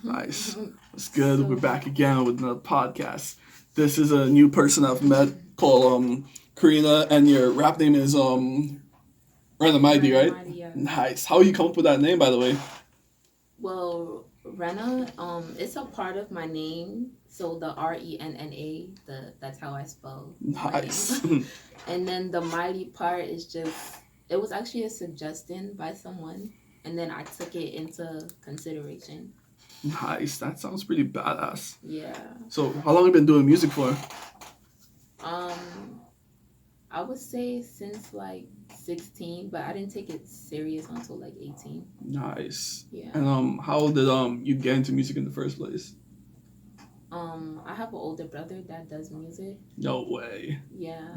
Nice. It's good. We're back again with another podcast. This is a new person I've met called Karennah, and your rap name is Random ID, Random right? idea. Nice. How you come up with that name, by the way? Well, Rena, it's a part of my name. So the Renna, that's how I spell my Nice. name. And then the mighty part is just it was actually a suggestion by someone, and then I took it into consideration. Nice. That sounds pretty badass. Yeah. So, how long have you been doing music for? Um, I would say since like 16, but I didn't take it serious until like 18. Nice. Yeah. And how did you get into music in the first place? I have an older brother that does music. No way. Yeah.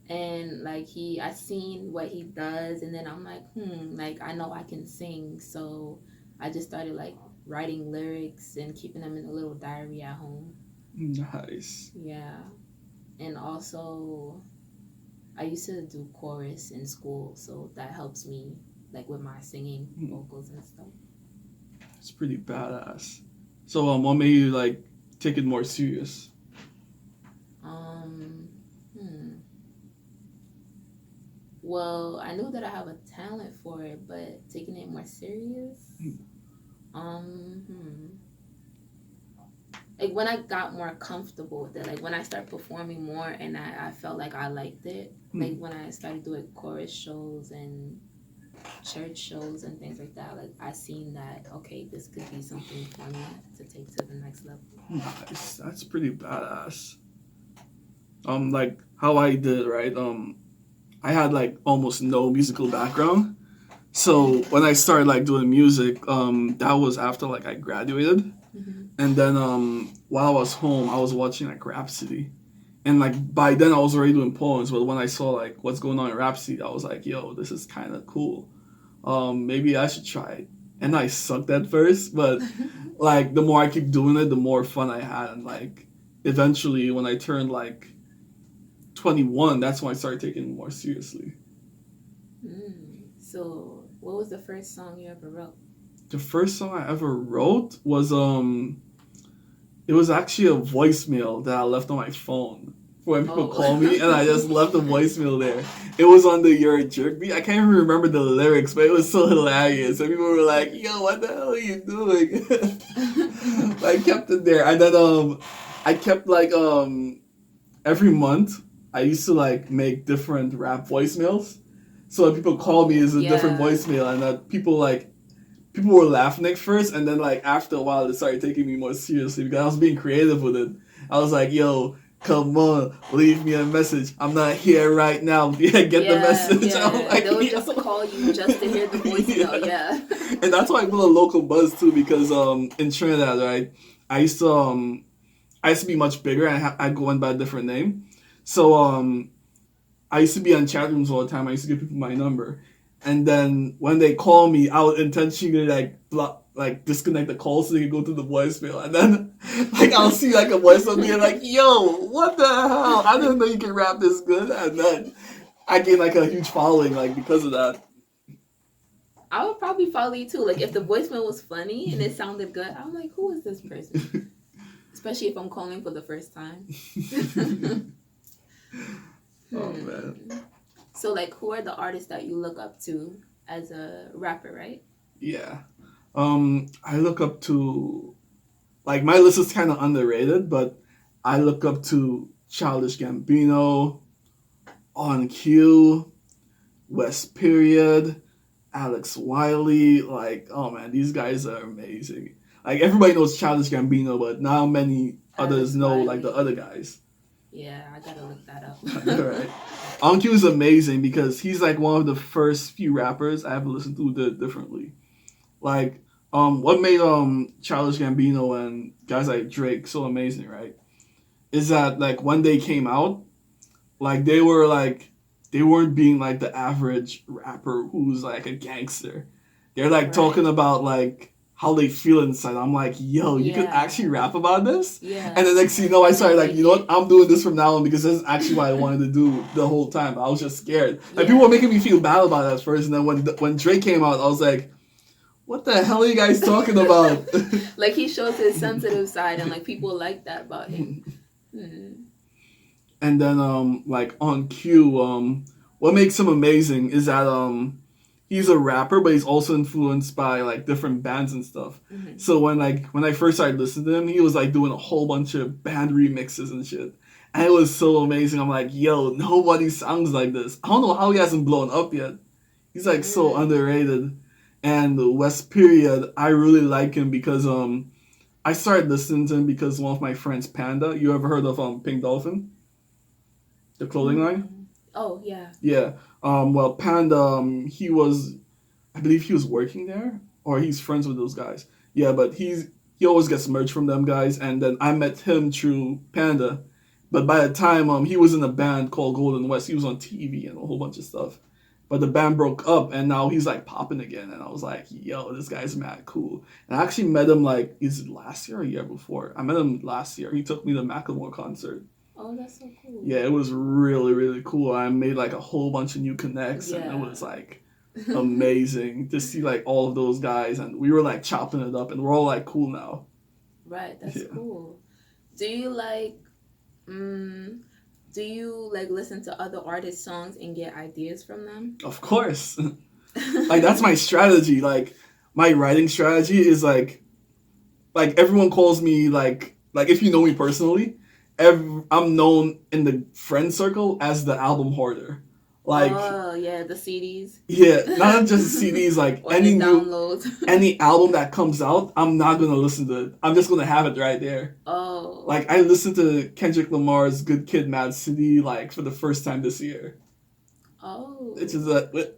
And like I seen what he does, and then I'm like, like I know I can sing, so I just started like writing lyrics and keeping them in a little diary at home. Nice. Yeah. And also I used to do chorus in school, so that helps me like with my singing vocals and stuff. It's pretty badass. So, what made you like take it more serious? Um, hmm. Well, I knew that I have a talent for it, but taking it more serious. Hmm. Like when I got more comfortable with it, like when I started performing more and I felt like I liked it, like when I started doing chorus shows and church shows and things like that, like I seen that, okay, this could be something for me to take to the next level. Nice. That's pretty badass. Like how I did, right? I had like almost no musical background. So when I started like doing music, that was after like I graduated. And then while I was home, I was watching like Rhapsody. And like by then I was already doing poems, but when I saw like what's going on in Rhapsody, I was like, yo, this is kind of cool. Maybe I should try it. And I sucked at first, but like the more I keep doing it, the more fun I had. And like eventually when I turned like 21, that's when I started taking it more seriously. So what was the first song you ever wrote? The first song I ever wrote was it was actually a voicemail that I left on my phone for when people call me, and I just left a voicemail there. It was on the You're a Jerk beat. I can't even remember the lyrics, but it was so hilarious. And people were like, yo, what the hell are you doing? I kept it there. And then I kept like every month I used to like make different rap voicemails. So when people call me, it's a different voicemail, and people were laughing at first, and then like after a while, they started taking me more seriously because I was being creative with it. I was like, "Yo, come on, leave me a message. I'm not here right now. Yeah, get the message." Yeah. Like, they would just call you just to hear the voicemail. Yeah. And that's why I built a local buzz too, because in Trinidad, right, I used to be much bigger, and I'd go in by a different name. So I used to be on chat rooms all the time. I used to give people my number. And then when they call me, I would intentionally disconnect the call so they could go to the voicemail. And then like I'll see like a voicemail being like, yo, what the hell? I didn't know you could rap this good. And then I gained like a huge following like because of that. I would probably follow you too. Like if the voicemail was funny and it sounded good, I'm like, who is this person? Especially if I'm calling for the first time. Oh man. So like who are the artists that you look up to as a rapper, right? Yeah. I look up to like my list is kinda underrated, but I look up to Childish Gambino, On Q, West Period, Alex Wiley, like oh man, these guys are amazing. Like everybody knows Childish Gambino, but not many others know like the other guys. Yeah, I gotta look that up. Right. On Q is amazing because he's like one of the first few rappers I ever listened to differently. Like, what made Childish Gambino and guys like Drake so amazing, right? Is that like when they came out, like they weren't being like the average rapper who's like a gangster. They're like talking about like how they feel inside. I'm like, yo, you can actually rap about this? Yeah. And the next thing you know, I started like, you know what? I'm doing this from now on because this is actually what I wanted to do the whole time. I was just scared. Like people were making me feel bad about it at first, and then when Drake came out, I was like, what the hell are you guys talking about? Like he shows his sensitive side, and like people like that about him. And then like on cue, what makes him amazing is that he's a rapper, but he's also influenced by like different bands and stuff. So when I first started listening to him, he was like doing a whole bunch of band remixes and shit. And it was so amazing. I'm like, yo, nobody sounds like this. I don't know how he hasn't blown up yet. He's like so underrated. And West Period, I really like him because I started listening to him because one of my friends, Panda. You ever heard of Pink Dolphin? The clothing line? Oh yeah. Yeah. Well, Panda, I believe he was working there, or he's friends with those guys. Yeah, but he always gets merch from them guys, and then I met him through Panda. But by the time he was in a band called Golden West, he was on TV and a whole bunch of stuff. But the band broke up, and now he's like popping again. And I was like, yo, this guy's mad cool. And I actually met him like, is it last year or a year before? I met him last year. He took me to the Macklemore concert. Oh, that's so cool. Yeah, it was really, really cool. I made like a whole bunch of new connects, and it was like amazing to see like all of those guys. And we were like chopping it up, and we're all like cool now. Right, that's cool. Do you like listen to other artists' songs and get ideas from them? Of course. Like that's my strategy. Like my writing strategy is like everyone calls me like if you know me personally, I'm known in the friend circle as the album hoarder. Like, oh yeah, the CDs. Yeah, not just CDs. Like any downloads. Any album that comes out, I'm not gonna listen to it. I'm just gonna have it right there. Oh. Like I listened to Kendrick Lamar's "Good Kid, Mad City" like for the first time this year. Oh. It's just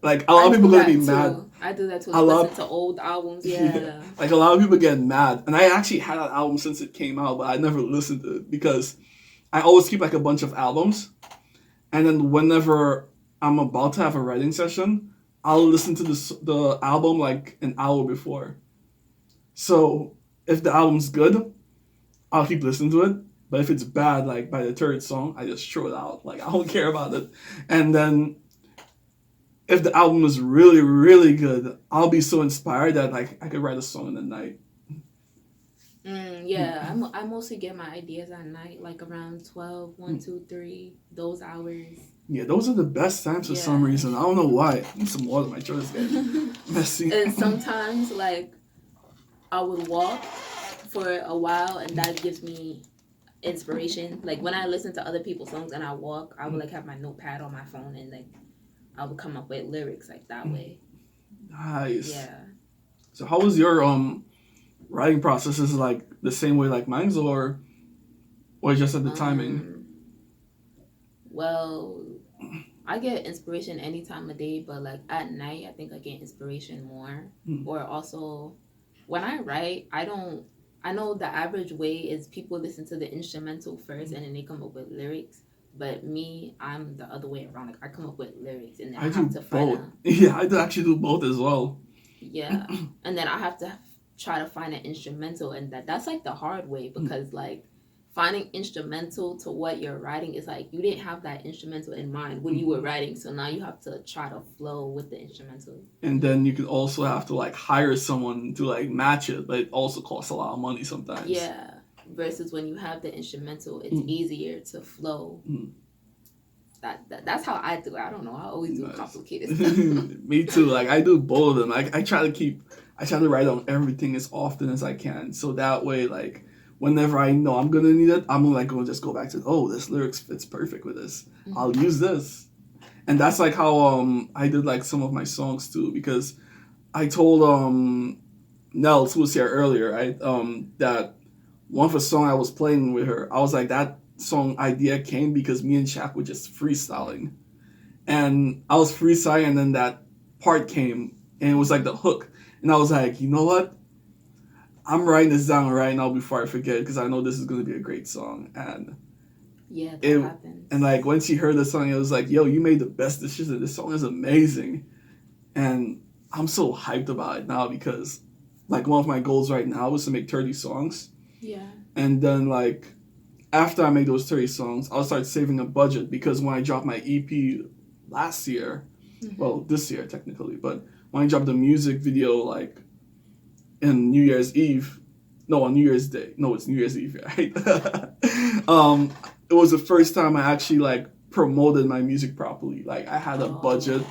like a lot of people gonna be mad. I do that too. I listen to old albums. Yeah. Like a lot of people get mad, and I actually had that album since it came out, but I never listened to it because I always keep like a bunch of albums, and then whenever I'm about to have a writing session, I'll listen to the album like an hour before. So if the album's good, I'll keep listening to it. But if it's bad, like by the third song, I just throw it out. Like I don't care about it. And then if the album is really, really good, I'll be so inspired that like I could write a song in the night. Yeah, I mostly get my ideas at night, like around 12, 1, 2, 3, those hours. Yeah, those are the best times for some reason. I don't know why. I need some water. My throat is getting messy. And sometimes, like, I would walk for a while, and that gives me inspiration. Like, when I listen to other people's songs and I walk, I would, like, have my notepad on my phone, and, like, I would come up with lyrics, like, that way. Nice. Yeah. So how was your writing process? Is it like the same way like mine's, or just at the timing? Well, I get inspiration any time of day, but like at night, I think I get inspiration more. Or also, when I write, I know the average way is people listen to the instrumental first and then they come up with lyrics. But me, I'm the other way around. Like I come up with lyrics and then I have to both. Yeah, I actually do both as well. Yeah, and then I have to try to find an instrumental, and that's like the hard way because like finding instrumental to what you're writing is like you didn't have that instrumental in mind when you were writing, so now you have to try to flow with the instrumental. And then you could also have to like hire someone to like match it, but it also costs a lot of money sometimes. Yeah, versus when you have the instrumental, it's easier to flow. That's how I do it. I don't know. I always do complicated stuff. Me too. Like I do both of them. Like I try to write on everything as often as I can, so that way like whenever I know I'm gonna need it, I'm like gonna just go back to this lyrics fits perfect with this. I'll use this, and that's like how I did like some of my songs too, because I told Nels, who was here earlier, right, that one of the song I was playing with her, I was like that song idea came because me and Shaq were just freestyling, and I was freestyling, and then that part came, and it was like the hook, and I was like, you know what? I'm writing this down right now before I forget because I know this is going to be a great song. And yeah, that happens. And like when she heard the song, it was like, yo, you made the best decision. This song is amazing. And I'm so hyped about it now because like one of my goals right now is to make 30 songs. Yeah. And then like after I make those 30 songs, I'll start saving a budget because when I dropped my EP last year, well, this year technically, but when I dropped the music video like in New Year's Eve. No, on New Year's Day. No, it's New Year's Eve, right? It was the first time I actually like promoted my music properly. Like I had a budget,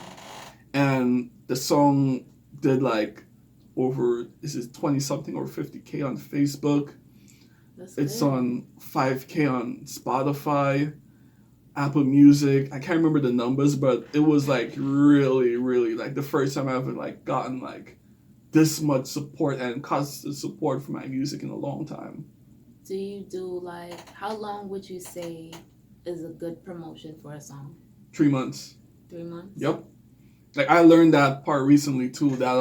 and the song did like over, is it 20 something or 50K on Facebook. It's on 5K on Spotify, Apple Music. I can't remember the numbers, but it was like really, really like the first time I ever like gotten like this much support and constant support for my music in a long time. Do you do like, how long would you say is a good promotion for a song? 3 months. 3 months? Yep. Like I learned that part recently too, that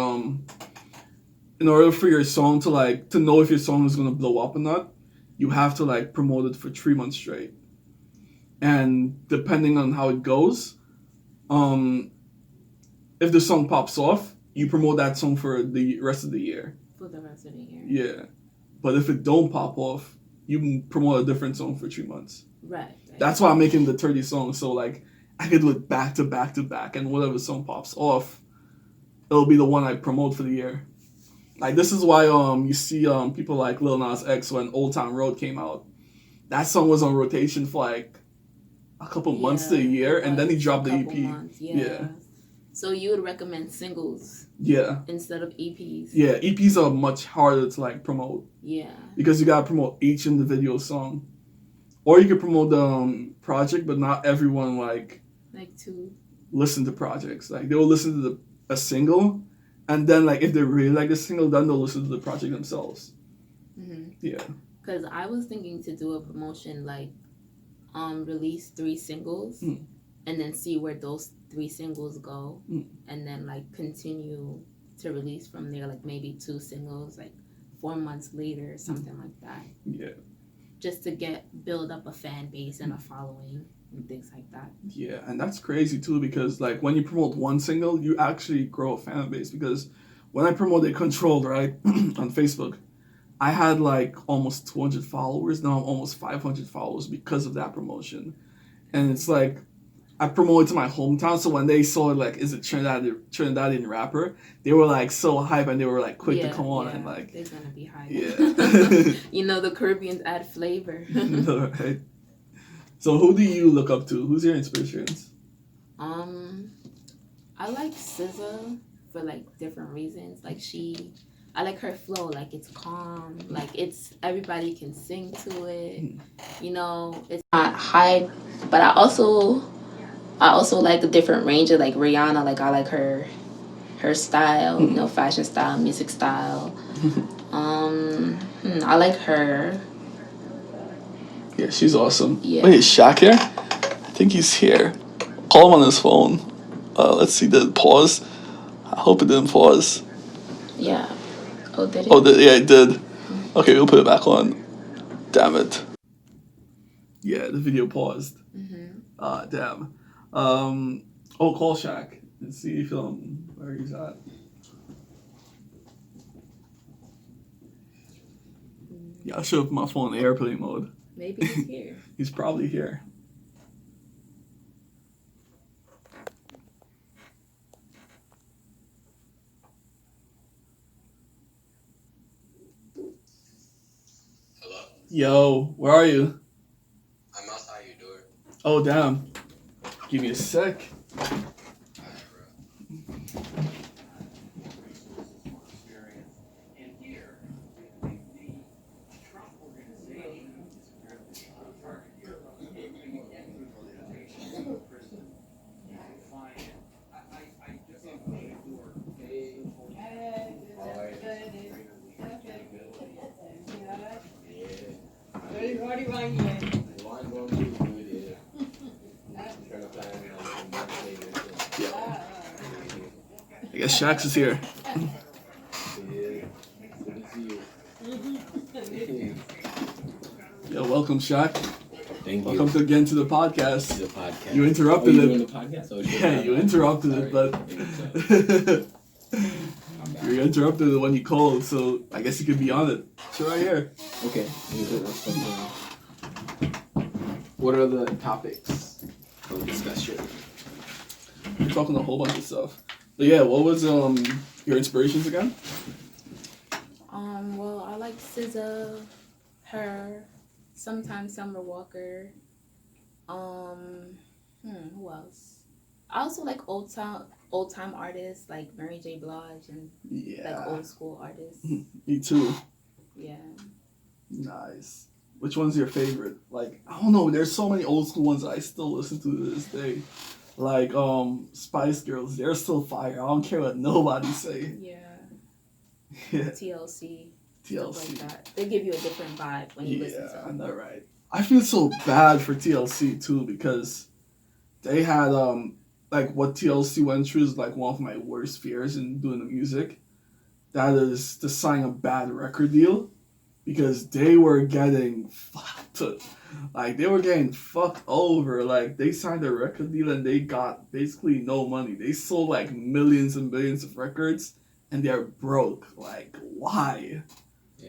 in order for your song to like to know if your song is gonna blow up or not, you have to like promote it for 3 months straight. And depending on how it goes, if the song pops off, you promote that song for the rest of the year. For the rest of the year. Yeah. But if it don't pop off, you can promote a different song for 3 months. Right. That's why I'm making the 30 songs. So like I could do it back to back to back, and whatever song pops off, it'll be the one I promote for the year. Like this is why you see people like Lil Nas X when Old Town Road came out. That song was on rotation for like a couple months to a year, and then he dropped the EP. Months, yeah. So you would recommend singles? Yeah. Instead of EPs? Yeah, EPs are much harder to like promote. Yeah. Because you gotta promote each individual song. Or you could promote the project, but not everyone like to listen to projects. Like they will listen to a single, and then like if they really like the single, then they'll listen to the project themselves. Mm-hmm. Yeah. Because I was thinking to do a promotion like release 3 singles and then see where those 3 singles go and then like continue to release from there, like maybe 2 singles like 4 months later or something like that. Yeah. Just to build up a fan base and a following and things like that. Yeah, and that's crazy too, because like when you promote one single, you actually grow a fan base. Because when I promoted Controlled, right, on Facebook, I had like almost 200 followers. Now I'm almost 500 followers because of that promotion. And it's like I promoted to my hometown, so when they saw it, like, is it Trinidadian rapper, they were like so hype, and they were like quick to come on and like they're gonna be hype. Yeah. You know, the Caribbeans add flavor. Right. So who do you look up to? Who's your inspirations? I like SZA for like different reasons. Like I like her flow. Like it's calm. Like it's everybody can sing to it. You know, it's not hype. But I also like a different range of like Rihanna. Like I like her style. You know, fashion style, music style. I like her. Yeah, she's awesome. Yeah. Wait, is Shaq here? I think he's here. Call him on his phone. Let's see, did it pause? I hope it didn't pause. Yeah. Oh, did it? Oh, yeah, it did. Okay, we'll put it back on. Damn it. Yeah, the video paused. Damn. Call Shaq and see if where he's at. Yeah, I should have put my phone in airplane mode. Maybe he's here. He's probably here. Hello? Yo, where are you? I'm outside your door. Oh, damn. Give me a sec. I guess Shaq is here. Yo, welcome, Shaq. Thank you. Welcome again to the podcast. The podcast. You interrupted it. Doing the podcast? Yeah, you interrupted it, but you interrupted it when you called, so I guess you could be on it. So right here. Okay. What are the topics of discussion? We're talking a whole bunch of stuff. But yeah, what was your inspirations again? Well, I like SZA, her, sometimes Summer Walker. Who else? I also like old time artists like Mary J. Blige and like Yeah. old school artists. Me too. Yeah. Nice. Which one's your favorite? Like, I don't know. There's so many old school ones I still listen to this day. Like Spice Girls, they're still fire. I don't care what nobody say. Yeah. Yeah. TLC. TLC. Stuff like that. They give you a different vibe when you listen to Yeah, I them. know, right? I feel so bad for TLC too because they had like what TLC went through is like one of my worst fears in doing the music. That is to sign a bad record deal because they were getting fucked. Like they were getting fucked over. Like they signed a record deal and they got basically no money. They sold like millions and millions of records and they're broke. Like why?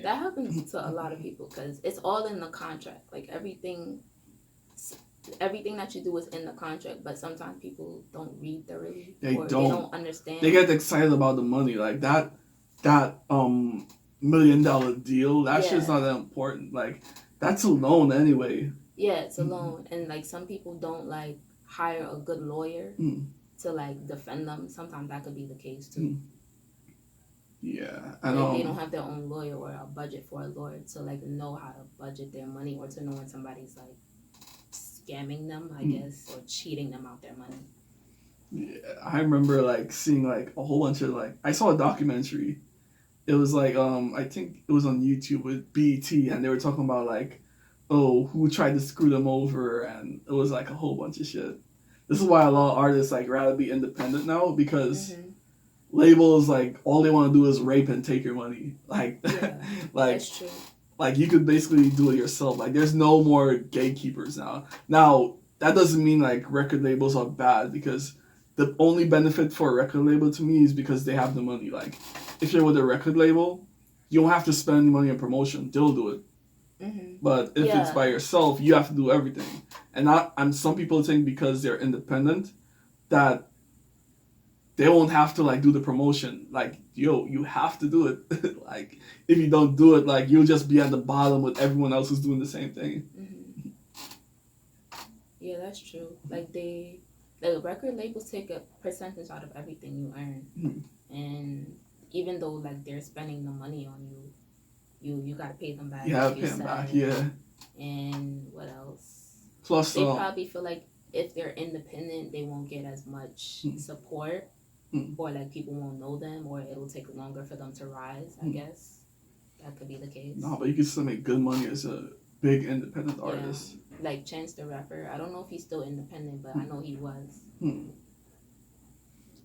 That happens to a lot of people because it's all in the contract. Like everything that you do is in the contract, but sometimes people don't read thoroughly. They They don't. don't understand. They get excited about the money. Like that $1 million deal. That shit's not that important. Like that's a loan anyway. Yeah, it's a loan, and like some people don't like hire a good lawyer to like defend them. Sometimes that could be the case too. Yeah, and Like, they don't have their own lawyer or a budget for a lawyer to like know how to budget their money or to know when somebody's like scamming them, I guess, or cheating them out their money. Yeah, I remember like seeing like a whole bunch of like I saw a documentary. It was like I think it was on YouTube with BET and they were talking about like who tried to screw them over and it was like a whole bunch of shit. This is why a lot of artists like rather be independent now because labels like all they want to do is rape and take your money. Like like that's true. Like you could basically do it yourself. Like there's no more gatekeepers now. Now that doesn't mean like record labels are bad because the only benefit for a record label to me is because they have the money. Like if you're with a record label, you don't have to spend any money on promotion. They'll do it. But if it's by yourself, you have to do everything. And some people think because they're independent that they won't have to like do the promotion. Like, you have to do it. Like, if you don't do it, like you'll just be at the bottom with everyone else who's doing the same thing. Yeah, that's true. Like the record labels take a percentage out of everything you earn, and even though like they're spending the money on you gotta pay them back. Yeah, pay them back. Yeah. And what else? Plus, they probably feel like if they're independent, they won't get as much support. Or like people won't know them, or it'll take longer for them to rise. I guess that could be the case. No, but you can still make good money as a big independent artist. Like Chance the Rapper. I don't know if he's still independent, but I know he was.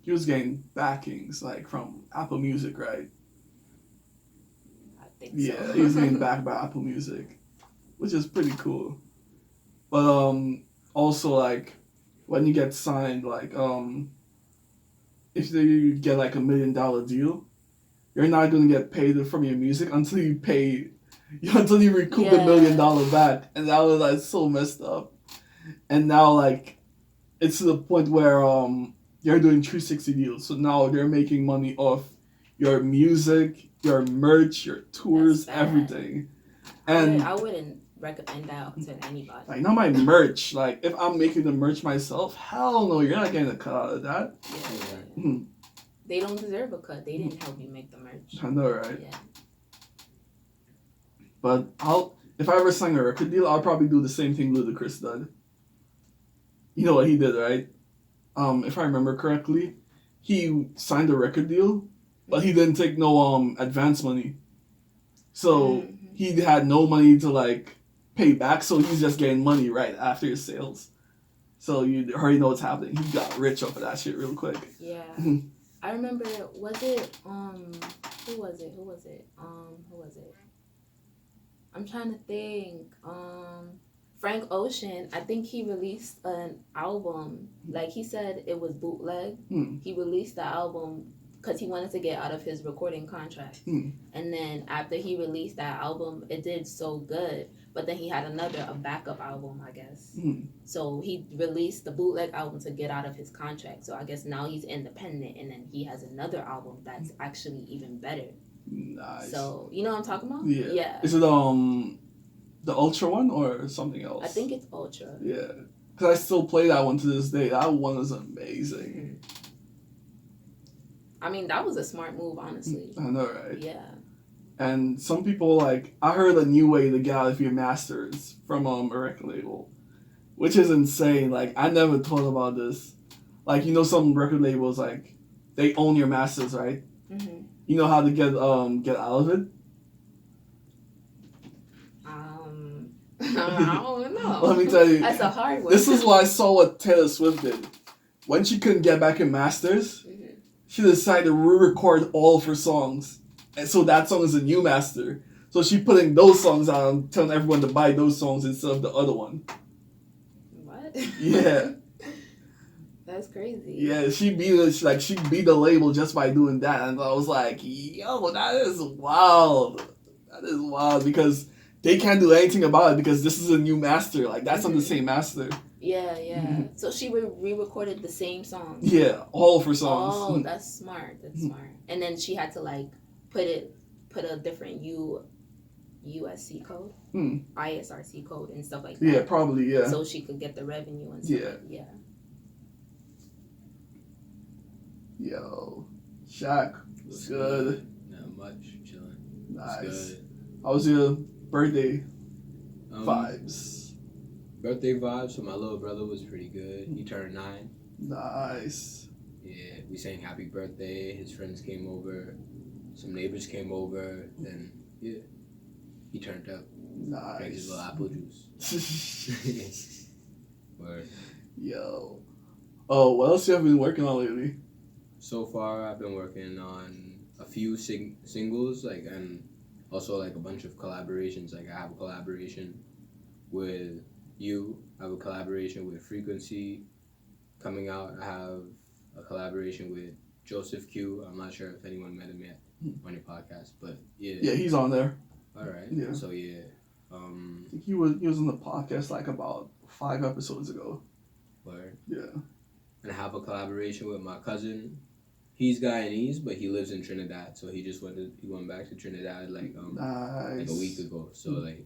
He was getting backings like from Apple Music, right? I think so. Yeah, he was getting backed by Apple Music, which is pretty cool. But also like when you get signed, like if you get like $1 million deal, you're not gonna get paid from your music until you recoup the $1 million back, and that was like so messed up. And now like it's to the point where they're doing 360 deals, so now they're making money off your music, your merch, your tours, everything. And I wouldn't recommend that to anybody. Like not my merch. Like if I'm making the merch myself, hell no, you're not getting a cut out of that. Yeah. They don't deserve a cut. They didn't help you make the merch. I know, right? Yeah. But if I ever sign a record deal, I'll probably do the same thing Ludacris did. You know what he did, right? If I remember correctly, he signed a record deal, but he didn't take no advance money. So he had no money to like pay back, so he's just getting money right after his sales. So you already know what's happening. He got rich off of that shit real quick. Yeah. I remember, was it, who was it? I'm trying to think. Frank Ocean, I think he released an album. Like he said it was bootleg. He released the album because he wanted to get out of his recording contract. And then after he released that album, it did so good. But then he had a backup album, I guess. So he released the bootleg album to get out of his contract. So I guess now he's independent, and then he has another album that's actually even better. Nice. So you know what I'm talking about? Yeah. Yeah. Is it the Ultra one or something else? I think it's Ultra. Yeah. Because I still play that one to this day. That one is amazing. I mean, that was a smart move, honestly. I know, right? Yeah. And some people, like, I heard a new way to get out of your masters from a record label, which is insane. Like, I never thought about this. Like, you know, some record labels, like, they own your masters, right? Mm-hmm. You know how to get out of it? I don't know. Let me tell you. That's a hard one. This is why I saw what Taylor Swift did. When she couldn't get back in masters, she decided to re-record all of her songs. And so that song is a new master. So she putting those songs out and telling everyone to buy those songs instead of the other one. What? Yeah. That's crazy. Yeah, she beat the label just by doing that. And I was like, yo, that is wild. That is wild because they can't do anything about it because this is a new master. Like, that's not the same master. Yeah, yeah. So she re-recorded the same song. Yeah, all of her songs. Oh, that's smart. That's smart. And then she had to like put a different USC code, ISRC code, and stuff like that. Yeah, probably. Yeah. So she could get the revenue and stuff. Yeah. Yo, Shaq, what's good? Not much, chilling. Nice. Good. How was your birthday vibes? Birthday vibes for my little brother was pretty good. He turned 9. Nice. Yeah, we sang happy birthday. His friends came over. Some neighbors came over. Then, yeah, he turned up. Nice. Drank his little apple juice. Word. Yo. Oh, what else you have been working on lately? So far, I've been working on a few singles, like, and also like a bunch of collaborations. Like, I have a collaboration with you. I have a collaboration with Frequency coming out. I have a collaboration with Joseph Q. I'm not sure if anyone met him yet on your podcast, but yeah. Yeah, he's on there. All right. Yeah. So yeah. I think he was on the podcast like about 5 episodes ago. Word. Yeah. And I have a collaboration with my cousin. He's Guyanese, but he lives in Trinidad. So he went back to Trinidad like nice. a week ago. So like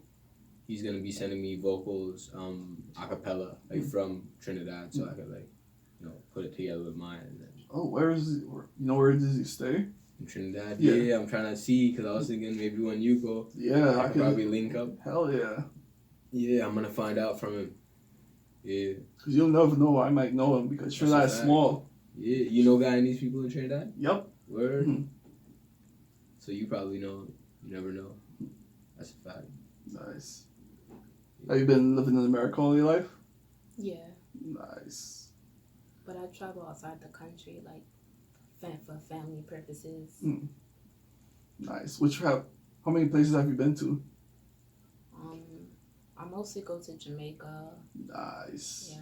he's gonna be sending me vocals a cappella like from Trinidad, so I could like put it together with mine. And then, where does he stay? in Trinidad. Yeah. Yeah, I'm trying to see because I was thinking maybe when you go, Yeah, I could probably link up. Hell yeah. Yeah, I'm gonna find out from him. Yeah. Because you'll never know. I might know him because Trinidad is small. Yeah, you know Guyanese people in Trinidad? Yep. Word. Mm-hmm. So you probably know. You never know. That's a fact. Nice. Have you been living in America all your life? Yeah. Nice. But I travel outside the country, like, for family purposes. Nice. How many places have you been to? I mostly go to Jamaica. Nice. Yeah.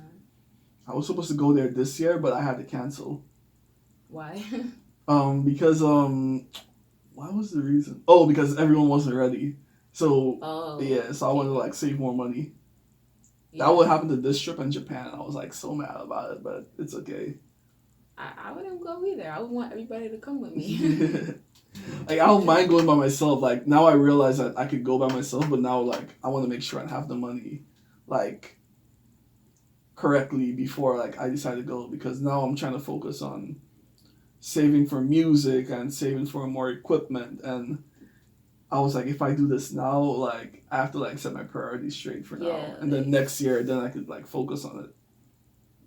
I was supposed to go there this year, but I had to cancel. Why? Because what was the reason? Oh, because everyone wasn't ready. So so I wanted to like save more money. Yeah. That would happen to this trip in Japan. I was like so mad about it, but it's okay. I wouldn't go either. I would want everybody to come with me. Like, I don't mind going by myself. Like, now I realize that I could go by myself, but now, like, I want to make sure I have the money, like, correctly before, like, I decide to go. Because now I'm trying to focus on saving for music and saving for more equipment. And I was like, if I do this now, like, I have to, like, set my priorities straight for now. Yeah, and then next year, then I could, like, focus on it.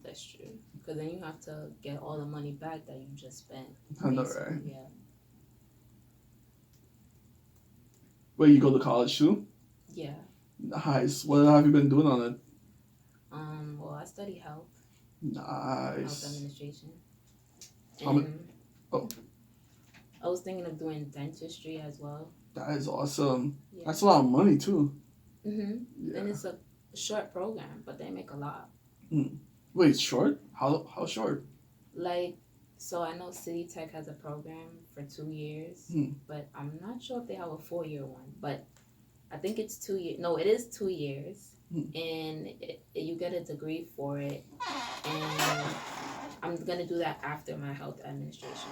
That's true. Because then you have to get all the money back that you just spent. I know, right? Yeah. Wait, you go to college too? Yeah. Nice. What have you been doing on it? Well, I study health. Nice. Health administration. I was thinking of doing dentistry as well. That is awesome. Yeah. That's a lot of money too. Mhm. Yeah. And it's a short program, but they make a lot. Wait, it's short? How short? Like, so I know City Tech has a program for 2 years, but I'm not sure if they have a 4-year one. But I think it's 2 years. No, it is 2 years, and you get a degree for it. And I'm gonna do that after my health administration.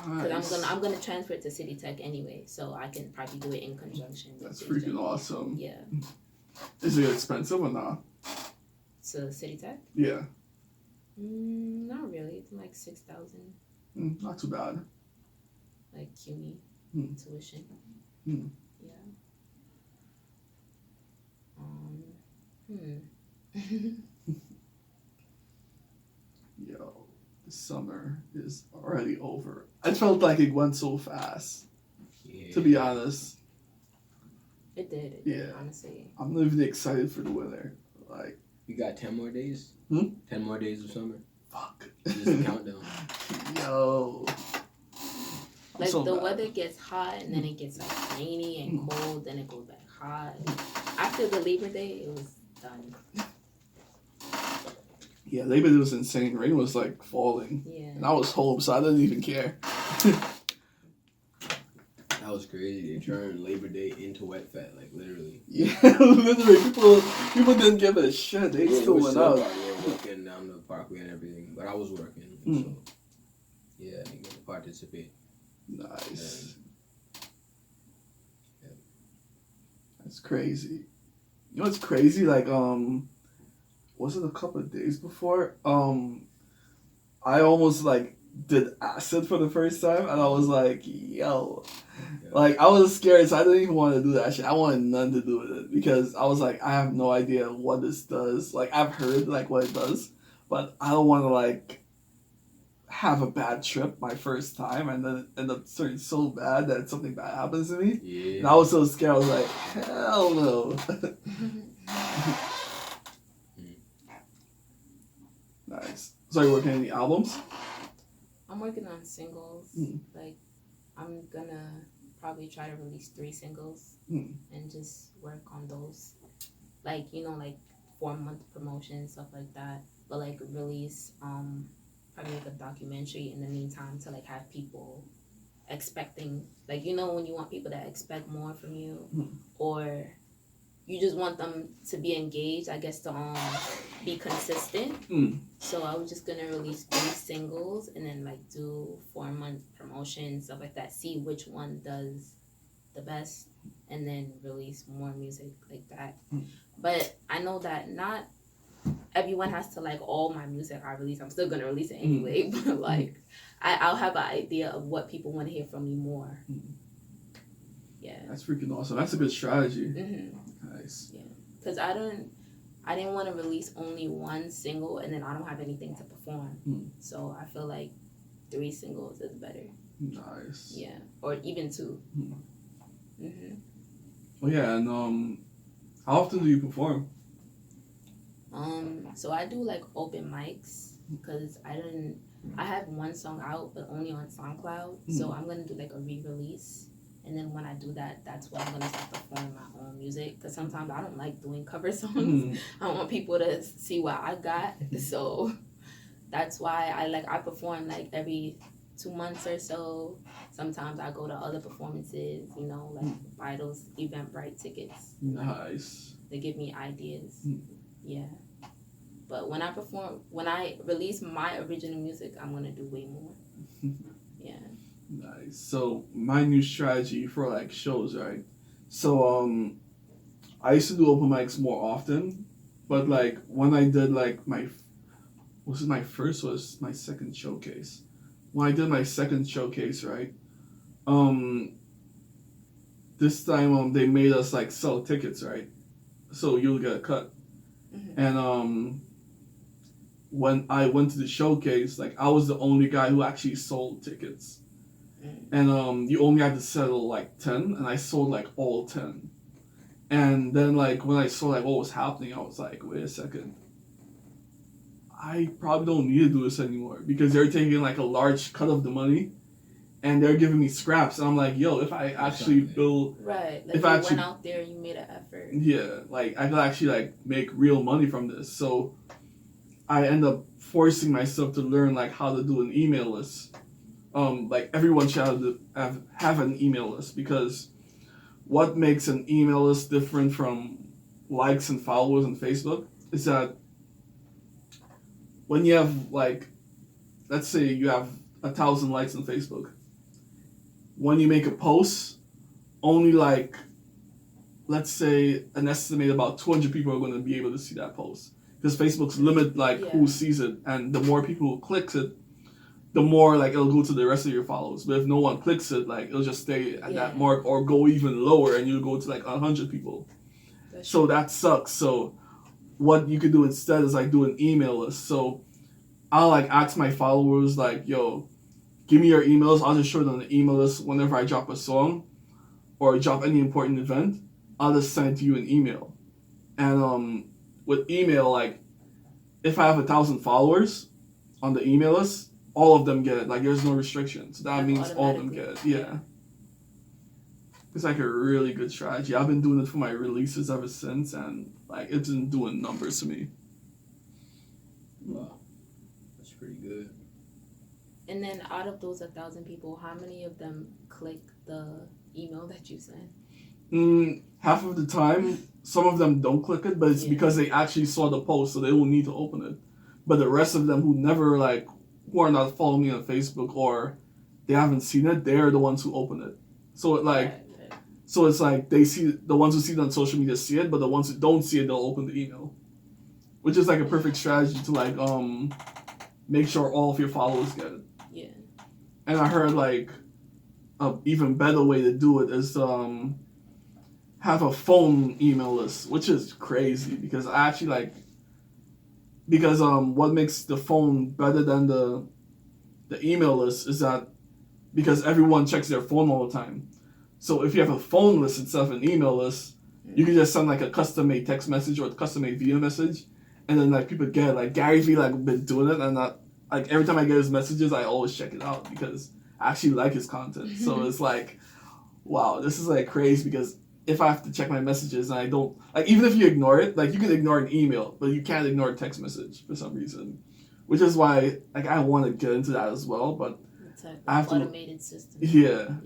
Nice. Because I'm gonna transfer to City Tech anyway, so I can probably do it in conjunction. That's with freaking awesome. Yeah. Is it expensive or not? So City Tech? Yeah. Not really. It's like 6,000. Not too bad. Like CUNY tuition. Hmm. Yeah. Yo, the summer is already over. I felt like it went so fast. Yeah. To be honest. It did, Yeah. honestly. I'm not even excited for the winter. Like, We got 10 more days. 10 more days of summer. fuck. Just a countdown. Yo. Like so the bad. weather gets hot and then it gets like rainy and cold, then it goes back hot. After the Labor Day, it was done. Yeah, Labor Day was insane. Rain was like falling. Yeah. And I was home, so I didn't even care. That was crazy. They turned Labor Day into Wet Fest, like literally. Yeah, literally, people didn't give a shit. They Yeah, still we were went still out. out there walking down the parkway and everything, but I was working, so yeah, I didn't get to participate. Nice. Yeah. That's crazy. You know what's crazy? Like, was it a couple of days before? I almost like did acid for the first time, and I was like, yo. Yeah. Like, I was scared, so I didn't even want to do that shit. I wanted nothing to do with it because I was like, I have no idea what this does. Like, I've heard like what it does, but I don't want to like have a bad trip my first time and then end up turning so bad that something bad happens to me. Yeah. And I was so scared. I was like, hell no. Nice. So are you working on any albums? I'm working on singles. Like, I'm gonna probably try to release 3 singles and just work on those. Like, like 4-month promotions, stuff like that. But like release probably like a documentary in the meantime to like have people expecting, like, when you want people to expect more from you, or you just want them to be engaged, I guess, to be consistent. So I was just gonna release 3 singles and then like do 4-month promotions, stuff like that, see which one does the best, and then release more music like that. But I know that not everyone has to like all my music I release. I'm still gonna release it anyway, but like I'll have an idea of what people want to hear from me more. Yeah. That's freaking awesome. That's a good strategy. Nice. Yeah, because I didn't want to release only 1 single and then I don't have anything to perform. So I feel like 3 singles is better. Nice. Yeah, or even 2. Oh yeah, and how often do you perform? So I do like open mics because I have 1 song out but only on SoundCloud. So I'm gonna do like a re-release. And then when I do that, that's when I'm going to start performing my own music. Because sometimes I don't like doing cover songs. I want people to see what I got. So that's why I perform like every 2 months or so. Sometimes I go to other performances, like buy those Eventbrite tickets. Nice. They give me ideas. Yeah. But when I release my original music, I'm going to do way more. Yeah. Nice. So my new strategy for like shows, right? So I used to do open mics more often, but like when I did like my second showcase. When I did my second showcase, right? This time they made us like sell tickets, right? So you'll get a cut. And when I went to the showcase, like I was the only guy who actually sold tickets. And you only had to settle like 10, and I sold like all 10. And then like when I saw like what was happening, I was like, wait a second. I probably don't need to do this anymore because they're taking like a large cut of the money and they're giving me scraps. And I'm like, yo, if I actually build... Right. Like if you I actually, went out there and you made an effort. Yeah. Like I could actually like make real money from this. So I end up forcing myself to learn like how to do an email list. Like everyone should have an email list because what makes an email list different from likes and followers on Facebook is that when you have like let's say you have 1,000 likes on Facebook. When you make a post, only like, let's say an estimate about 200 people are going to be able to see that post. Because Facebook's limit like who sees it, and the more people who clicks it, the more like it'll go to the rest of your followers. But if no one clicks it, like it'll just stay at that mark or go even lower, and you'll go to like 100 people. So that sucks. So what you could do instead is like do an email list. So I'll like ask my followers like, yo, give me your emails. I'll just show them the email list whenever I drop a song or drop any important event. I'll just send it to you an email. And with email, like if I have 1,000 followers on the email list, all of them get it. Like there's no restrictions. That means all of them get it. Yeah. It's like a really good strategy. I've been doing it for my releases ever since, and like it's been doing numbers to me. Wow, that's pretty good. And then out of those 1,000 people, how many of them click the email that you sent? Half of the time, some of them don't click it, but it's because they actually saw the post, so they will need to open it. But the rest of them who never who are not following me on Facebook or they haven't seen it, they're the ones who open it. So So it's like they see the ones who see it on social media see it, but the ones who don't see it, they'll open the email, which is like a perfect strategy to make sure all of your followers get it. Yeah. And I heard like a even better way to do it is have a phone email list, which is crazy because I actually what makes the phone better than the email list is that because everyone checks their phone all the time. So if you have a phone list instead of an email list, you can just send like a custom-made text message or a custom-made video message, and then like people get it. Like Gary Vee been doing it, and like every time I get his messages, I always check it out because I actually like his content. So it's like, wow, this is like crazy because if I have to check my messages and I don't even if you ignore it, like you can ignore an email, but you can't ignore a text message for some reason, which is why I want to get into that as well, but I have automated system. Yeah.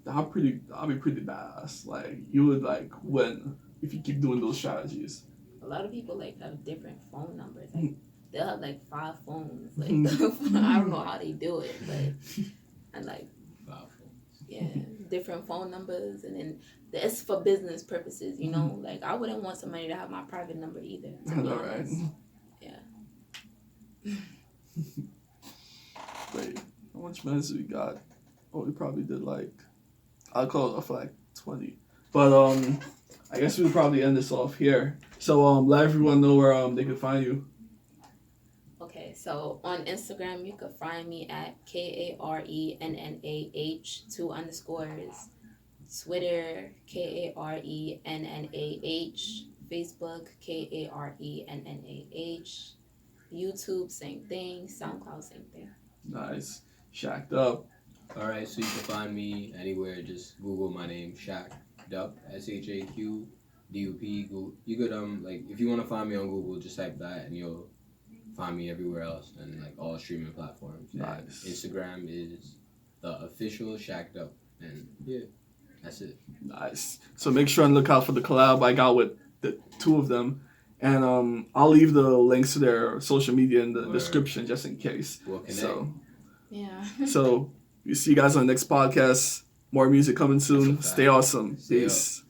That'll be pretty badass. Like you would win if you keep doing those strategies. A lot of people have different phone numbers. Like they'll have 5 phones. Like I don't know how they do it, but and 5 phones. Yeah, different phone numbers, and then it's for business purposes. You know, like I wouldn't want somebody to have my private number either. To be honest. Right? Yeah. Wait, how much minutes do we got? Oh, we probably did I'll call it for 20. But I guess we'll probably end this off here. So let everyone know where they can find you. Okay, so on Instagram you can find me at Karennah 2_. Twitter Karennah. Facebook Karennah. YouTube same thing. SoundCloud same thing. Nice. Shacked up. Alright, so you can find me anywhere. Just Google my name, Shaq Dup, SHAQ DUP. You could if you want to find me on Google, just type that and you'll find me everywhere else and all streaming platforms. Nice. And Instagram is the official Shaq Dup, and yeah, that's it. Nice. So make sure and look out for the collab I got with the 2 of them. And I'll leave the links to their social media in the description just in case. We'll connect. So yeah. So we see you guys on the next podcast. More music coming soon. Stay awesome. Peace.